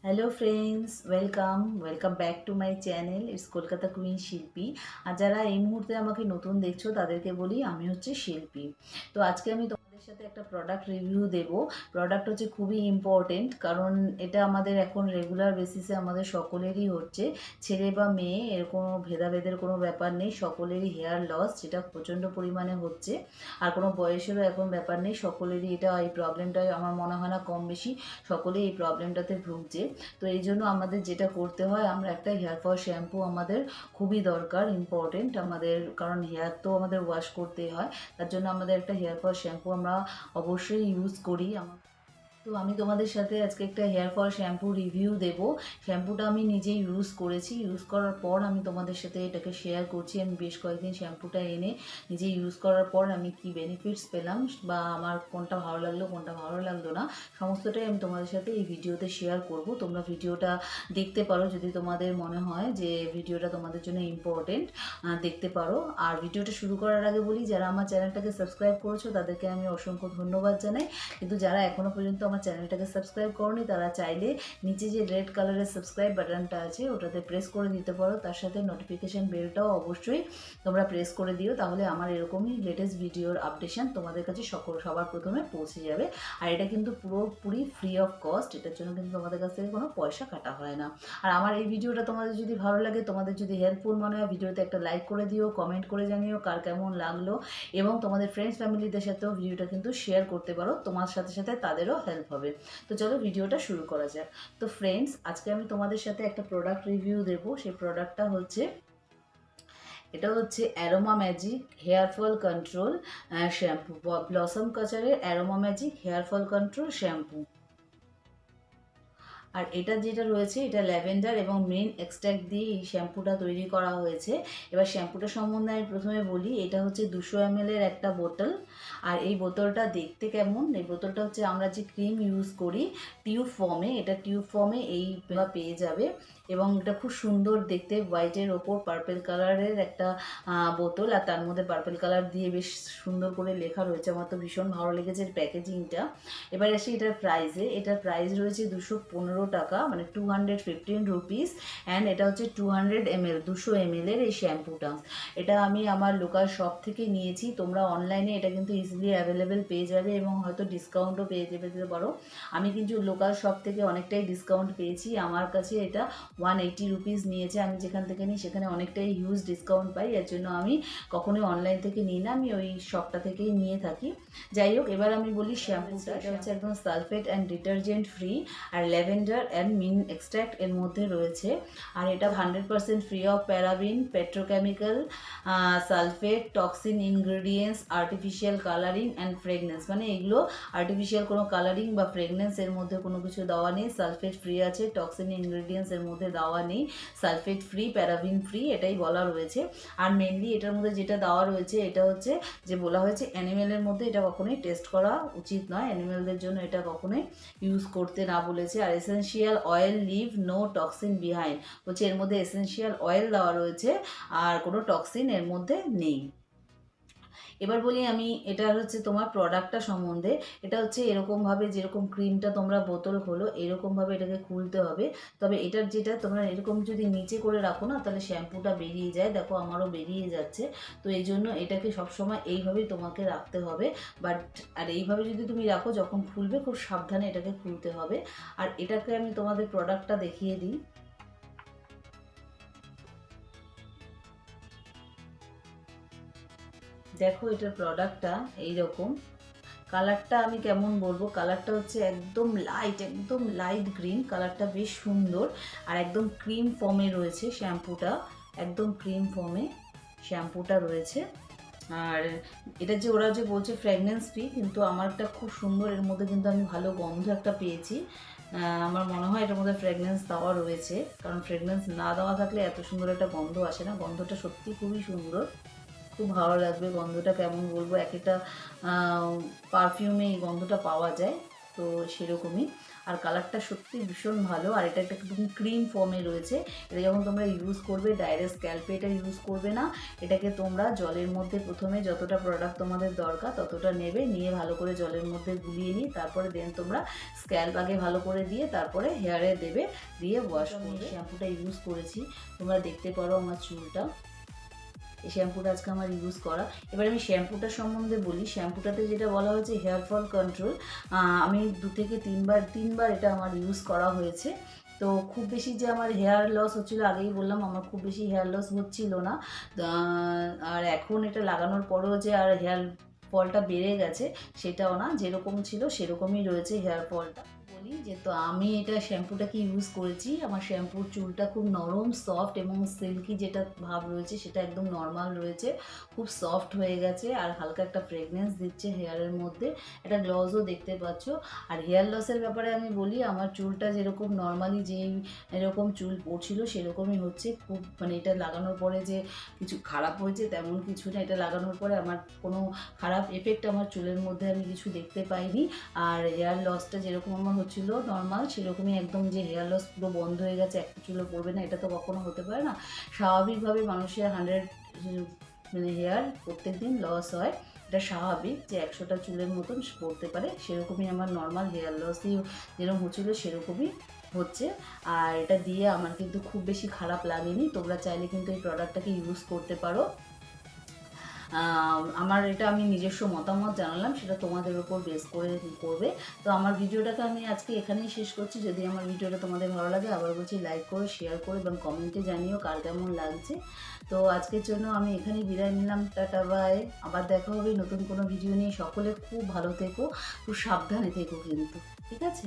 Hello friends, welcome back to my channel it's Kolkata queen শিল্পী। আর যারা এই মুহূর্তে আমাকে নতুন দেখছো তাদেরকে বলি আমি হচ্ছে শিল্পী। তো আজকে আমি তোমাদের সাথে একটা প্রোডাক্ট রিভিউ দেব। প্রোডাক্ট হচ্ছে খুবই ইম্পর্টেন্ট, কারণ এটা আমাদের এখন রেগুলার বেসিসে আমাদের সকলেরই হচ্ছে, ছেলে বা মেয়ে এর কোনো ভেদাভেদের কোনো ব্যাপার নেই, সকলেরই হেয়ার লস যেটা প্রচণ্ড পরিমাণে হচ্ছে। আর কোনো বয়সেরও এখন ব্যাপার নেই, সকলেরই এটা এই প্রবলেমটা আমার মনে হয় না কম বেশি সকলেই এই প্রবলেমটাতে ভুগছে। তো এই জন্য আমাদের যেটা করতে হয়, আমরা একটা হেয়ার ফল শ্যাম্পু আমাদের খুবই দরকার, ইম্পর্টেন্ট আমাদের, কারণ হেয়ার তো আমাদের ওয়াশ করতেই হয়। তার জন্য আমাদের একটা হেয়ার ফল শ্যাম্পু আমরা অবশ্যই ইউজ করি। তো আমি তোমাদের সাথে আজকে একটা হেয়ার ফল শ্যাম্পু রিভিউ দেব। শ্যাম্পুটা আমি নিজেই ইউজ করেছি, ইউজ করার পর আমি তোমাদের সাথে এটাকে শেয়ার করছি। আমি বেশ কয়েকদিন শ্যাম্পুটা এনে নিজে ইউজ করার পর আমি কি বেনিফিটস পেলাম, বা আমার কোনটা ভালো লাগলো কোনটা ভালো লাগলো না, সমস্তটাই আমি তোমাদের সাথে এই ভিডিওতে শেয়ার করব। তোমরা ভিডিওটা দেখতে পারো যদি তোমাদের মনে হয় যে ভিডিওটা তোমাদের জন্য ইম্পর্টেন্ট, দেখতে পারো। আর ভিডিওটা শুরু করার আগে বলি, যারা আমার চ্যানেলটাকে সাবস্ক্রাইব করেছো তাদেরকে আমি অসংখ্য ধন্যবাদ জানাই। কিন্তু যারা এখনও পর্যন্ত আমার চ্যানেলটাকে সাবস্ক্রাইব করনি তারা চাইলে নিচে যে রেড কালারের সাবস্ক্রাইব বাটনটা আছে ওটাতে প্রেস করে দিতে পারো। তার সাথে নোটিফিকেশান বেলটাও অবশ্যই তোমরা প্রেস করে দিও, তাহলে আমার এরকমই লেটেস্ট ভিডিওর আপডেশন তোমাদের কাছে সবার প্রথমে পৌঁছে যাবে। আর এটা কিন্তু পুরোপুরি ফ্রি অফ কস্ট, এটার জন্য কিন্তু তোমাদের কাছ থেকে কোনো পয়সা কাটা হয় না। আর আমার এই ভিডিওটা তোমাদের যদি ভালো লাগে, তোমাদের যদি হেল্পফুল মনে হয়, ভিডিওতে একটা লাইক করে দিও, কমেন্ট করে জানিও কার কেমন লাগলো, এবং তোমাদের ফ্রেন্ডস ফ্যামিলিদের সাথেও ভিডিওটা কিন্তু শেয়ার করতে পারো, তোমার সাথে সাথে তাদেরও হেল্প হবে। তো চলো ভিডিওটা শুরু করা যাক। তো ফ্রেন্ডস, আজকে আমি তোমাদের সাথে একটা প্রোডাক্ট রিভিউ দেবো। সেই প্রোডাক্টটা হচ্ছে, এটা হচ্ছে aroma magic hair fall control shampoo, Blossom কাচারের aroma magic hair fall control shampoo. আর এটা যেটা রয়েছে, এটা ল্যাভেন্ডার এবং মেন এক্সট্র্যাক্ট দিয়ে এই শ্যাম্পুটা তৈরি করা হয়েছে। এবার শ্যাম্পুটা সম্বন্ধে আমি প্রথমে বলি, এটা হচ্ছে 200 ml এর একটা বোতল। আর এই বোতলটা দেখতে কেমন, এই বোতলটা হচ্ছে আমরা যে ক্রিম ইউজ করি টিউব ফর্মে, এটা টিউব ফর্মে এই পেয়ে যাবে। এবং এটা খুব সুন্দর দেখতে, হোয়াইটের ওপর পার্পেল কালারের একটা বোতল, আর তার মধ্যে পার্পেল কালার দিয়ে বেশ সুন্দর করে লেখা রয়েছে। আমার তো ভীষণ ভালো লেগেছে প্যাকেজিংটা। এবার আসি এটার প্রাইসে, এটার প্রাইস রয়েছে 215 টাকা, মানে 215 রুপিস। অ্যান্ড এটা হচ্ছে 200 ml, 200 ml এর এই শ্যাম্পুটা। এটা আমি আমার লোকাল শপ থেকে নিয়েছি, তোমরা অনলাইনে এটা কিন্তু ইজিলি অ্যাভেলেবেল পেয়ে যাবে এবং হয়তো ডিসকাউন্টও পেয়ে যেতে পারো। আমি কিন্তু লোকাল শপ থেকে অনেকটাই ডিসকাউন্ট পেয়েছি, আমার কাছে এটা 180 রুপিস নিয়েছে। আমি যেখান থেকে নিই সেখানে অনেকটাই হিউজ ডিসকাউন্ট পাই, এর জন্য আমি কখনোই অনলাইন থেকে নিই না, আমি ওই শপটা থেকেই নিয়ে থাকি। যাই হোক, এবার আমি বলি শ্যাম্পুটা। এটা হচ্ছে একদম সালফেট অ্যান্ড ডিটারজেন্ট ফ্রি, আর ল্যাভেন্ডার অ্যান্ড মিন্ট এক্সট্র্যাক্ট এর মধ্যে রয়েছে। আর এটা 100% free of paraben, petrochemical, sulphate, toxin ingredients, artificial colouring and fragrance, মানে এগুলো আর্টিফিশিয়াল কোনো কালারিং বা ফ্রেগনেন্স এর মধ্যে কোনো কিছু দেওয়া নেই। সালফেট ফ্রি আছে, টক্সিন ইনগ্রেডিয়েন্টস এর মধ্যে দেওয়া নেই, সালফেট ফ্রি, প্যারাবিন ফ্রি, এটাই বলা রয়েছে। আর মেনলি এটার মধ্যে যেটা দেওয়া রয়েছে, এটা হচ্ছে যে বলা হয়েছে অ্যানিমেলের মধ্যে এটা কখনোই টেস্ট করা উচিত নয়, অ্যানিমেলদের জন্য এটা কখনোই ইউজ করতে না বলেছে। আর essential oil leave no toxin behind, বলছে এর মধ্যে এসেনশিয়াল অয়েল দেওয়া রয়েছে আর কোনো টক্সিন এর মধ্যে নেই। এবার বলি আমি এটা হচ্ছে তোমার প্রোডাক্টটা সম্বন্ধে। এটা হচ্ছে এরকমভাবে, যেরকম ক্রিমটা তোমরা বোতল খোলো এরকমভাবে এটাকে খুলতে হবে। তবে এটার যেটা তোমরা এরকম যদি নিচে করে রাখো না, তাহলে শ্যাম্পুটা বেরিয়ে যায়, দেখো আমারও বেরিয়ে যাচ্ছে। তো এই জন্য এটাকে সবসময় এইভাবেই তোমাকে রাখতে হবে। বাট আর এইভাবে যদি তুমি রাখো, যখন খুলবে খুব সাবধানে এটাকে খুলতে হবে। আর এটাকে আমি তোমাদের প্রোডাক্টটা দেখিয়ে দিই। দেখো এটার প্রোডাক্টটা এইরকম। কালারটা আমি কেমন বলবো, কালারটা হচ্ছে একদম লাইট গ্রিন, কালারটা বেশ সুন্দর। আর একদম ক্রিম ফর্মে রয়েছে শ্যাম্পুটা, একদম ক্রিম ফর্মে শ্যাম্পুটা রয়েছে। আর এটা যে ওরা যে বলছে ফ্র্যাগনেন্স ফ্রি, কিন্তু আমারটা খুব সুন্দর, এর মধ্যে কিন্তু আমি ভালো গন্ধ একটা পেয়েছি। আমার মনে হয় এটার মধ্যে ফ্র্যাগনেন্স দেওয়া রয়েছে, কারণ ফ্র্যাগনেন্স না দেওয়া থাকলে এত সুন্দর একটা গন্ধ আসে না। গন্ধটা সত্যি খুবই সুন্দর, খুব ভালো লাগবে। গন্ধটা কেমন বলবো, এক একটা পারফিউমে এই গন্ধটা পাওয়া যায়। তো সেরকমই। আর কালারটা সত্যি ভীষণ ভালো, আর এটা একটা একদম ক্রিম ফর্মে রয়েছে। এটা যখন তোমরা ইউজ করবে ডাইরেক্ট স্ক্যাল্পে এটা ইউজ করবে না, এটাকে তোমরা জলের মধ্যে প্রথমে যতটা প্রোডাক্ট তোমাদের দরকার ততটা নেবে, নিয়ে ভালো করে জলের মধ্যে গুলিয়ে নিয়ে তারপরে দেন তোমরা স্ক্যাল্প আগে ভালো করে দিয়ে তারপরে হেয়ারে দেবে, দিয়ে ওয়াশ করবে। শ্যাম্পুটা ইউজ করেছি, তোমরা দেখতে পারো আমার চুলটা। এই শ্যাম্পুটা আজকে আমার ইউজ করা। এবার আমি শ্যাম্পুটার সম্বন্ধে বলি। শ্যাম্পুটাতে যেটা বলা হয়েছে হেয়ার ফল কন্ট্রোল, আমি 2 থেকে 3বার এটা আমার ইউজ করা হয়েছে। তো খুব বেশি যে আমার হেয়ার লস হচ্ছিলো, আগেই বললাম আমার খুব বেশি হেয়ার লস হচ্ছিল না। আর এখন এটা লাগানোর পরেও যে আর হেয়ার ফলটা বেড়ে গেছে সেটাও না, যেরকম ছিল সেরকমই রয়েছে হেয়ার ফলটা। বলি যে তো আমি এটা শ্যাম্পুটাকে ইউজ করেছি, আমার শ্যাম্পুর চুলটা খুব নরম সফট এবং সিল্কি যেটা ভাব রয়েছে সেটা একদম নর্মাল রয়েছে, খুব সফট হয়ে গেছে আর হালকা একটা ফ্রেগনেন্স দিচ্ছে হেয়ারের মধ্যে, একটা গ্লসও দেখতে পাচ্ছ। আর হেয়ার লসের ব্যাপারে আমি বলি, আমার চুলটা যেরকম নর্মালি যেই এরকম চুল পড়ছিল সেরকমই হচ্ছে, খুব মানে এটা লাগানোর পরে যে কিছু খারাপ হয়েছে তেমন কিছু না, এটা লাগানোর পরে আমার কোনো খারাপ এফেক্ট আমার চুলের মধ্যে আমি কিছু দেখতে পাইনি। আর হেয়ার লসটা যেরকম আমার হচ্ছিল নর্মাল সেরকমই একদম, যে হেয়ার লস পুরো বন্ধ হয়ে গেছে একটা চুলও পড়বে না এটা তো কখনো হতে পারে না। স্বাভাবিকভাবে মানুষের 100 মানে হেয়ার প্রত্যেক দিন লস হয়, এটা স্বাভাবিক যে 100টা চুলের মতন পড়তে পারে, সেরকমই আমার নর্মাল হেয়ার লসই যেরকম হচ্ছিলো সেরকমই হচ্ছে। আর এটা দিয়ে আমার কিন্তু খুব বেশি খারাপ লাগেনি, তোমরা চাইলে কিন্তু এই প্রোডাক্টটাকে ইউজ করতে পারো। আমার এটা আমি নিজস্ব মতামত জানালাম, সেটা তোমাদের উপর বেস করে করবে। তো আমার ভিডিওটাকে আমি আজকে এখানেই শেষ করছি। যদি আমার ভিডিওটা তোমাদের ভালো লাগে আবার বলছি লাইক করো, শেয়ার করো এবং কমেন্টে জানিও কার কেমন লাগছে। তো আজকের জন্য আমি এখানেই বিদায় নিলাম, টাটা বাই। আবার দেখা হবে নতুন কোনো ভিডিও নিয়ে। সকলে খুব ভালো থেকো, খুব সাবধানে থেকো কিন্তু, ঠিক আছে।